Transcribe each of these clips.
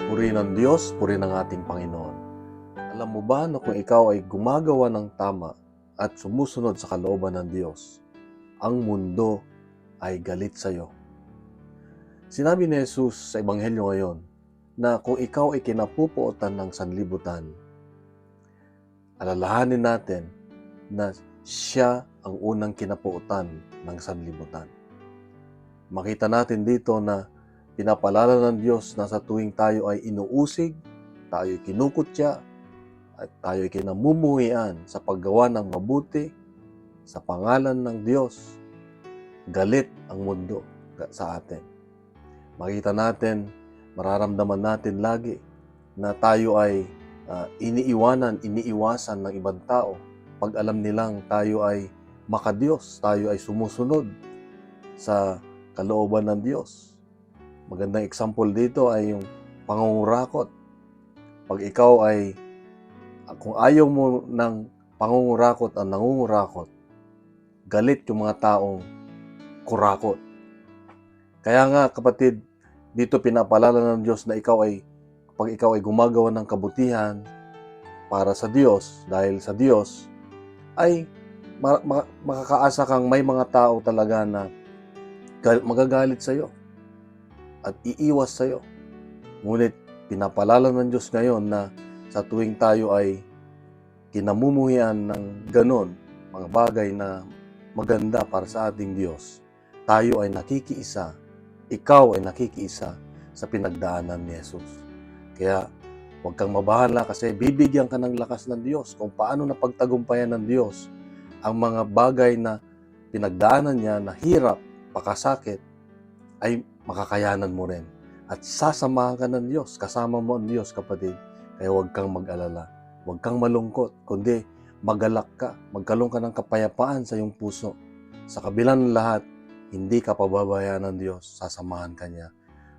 Purihin ng Diyos, purihin ng ating Panginoon. Alam mo ba na kung ikaw ay gumagawa ng tama at sumusunod sa kalooban ng Diyos, ang mundo ay galit sa iyo? Sinabi ni Jesus sa Ebanghelyo ngayon na kung ikaw ay kinapupuotan ng sanlibutan, alalahanin natin na siya ang unang kinapuotan ng sanlibutan. Makita natin dito na pinapaalala ng Diyos na sa tuwing tayo ay inuusig, tayo ay kinukutya, at tayo ay kinamumuhian sa paggawa ng mabuti sa pangalan ng Diyos, galit ang mundo sa atin. Makita natin, mararamdaman natin lagi na tayo ay iniiwasan ng ibang tao pag alam nilang tayo ay makadiyos, tayo ay sumusunod sa kalooban ng Diyos. Magandang example dito ay yung pangungurakot. Pag ikaw ay, kung ayaw mo ng pangungurakot ang nangungurakot, galit yung mga taong kurakot. Kaya nga kapatid, dito pinapaalala ng Diyos na pag ikaw ay gumagawa ng kabutihan para sa Diyos, dahil sa Diyos, ay makakaasa kang may mga tao talaga na magagalit sa iyo at iiwas sa iyo. Ngunit pinapaalala ng Diyos ngayon na sa tuwing tayo ay kinamumuhian ng ganon, mga bagay na maganda para sa ating Diyos, tayo ay nakikiisa, ikaw ay nakikiisa sa pinagdaanan ni Jesus. Kaya huwag kang mabahala kasi bibigyan ka ng lakas ng Diyos kung paano napagtagumpayan ng Diyos ang mga bagay na pinagdaanan niya na hirap, pakasakit, ay makakayanan mo rin. At sasamahan ka ng Diyos, kasama mo ang Diyos, kapatid. Kaya huwag kang mag-alala, huwag kang malungkot, kundi magalak ka, magkaroon ka ng kapayapaan sa iyong puso. Sa kabila ng lahat, hindi ka pababayaan ng Diyos, sasamahan ka niya.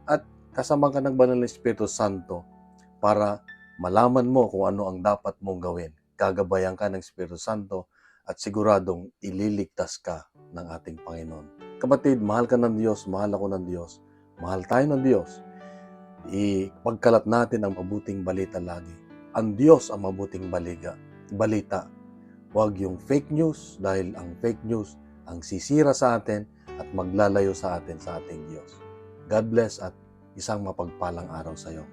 At kasama ka ng Banal na Espiritu Santo para malaman mo kung ano ang dapat mong gawin. Gagabayan ka ng Espiritu Santo at siguradong ililigtas ka ng ating Panginoon. Kapatid, mahal ka ng Diyos, mahal ako ng Diyos, mahal tayo ng Diyos. Ipagkalat natin ang mabuting balita lagi. Ang Diyos ang mabuting balita. Huwag yung fake news, dahil ang fake news ang sisira sa atin at maglalayo sa atin sa ating Diyos. God bless at isang mapagpalang araw sa iyo.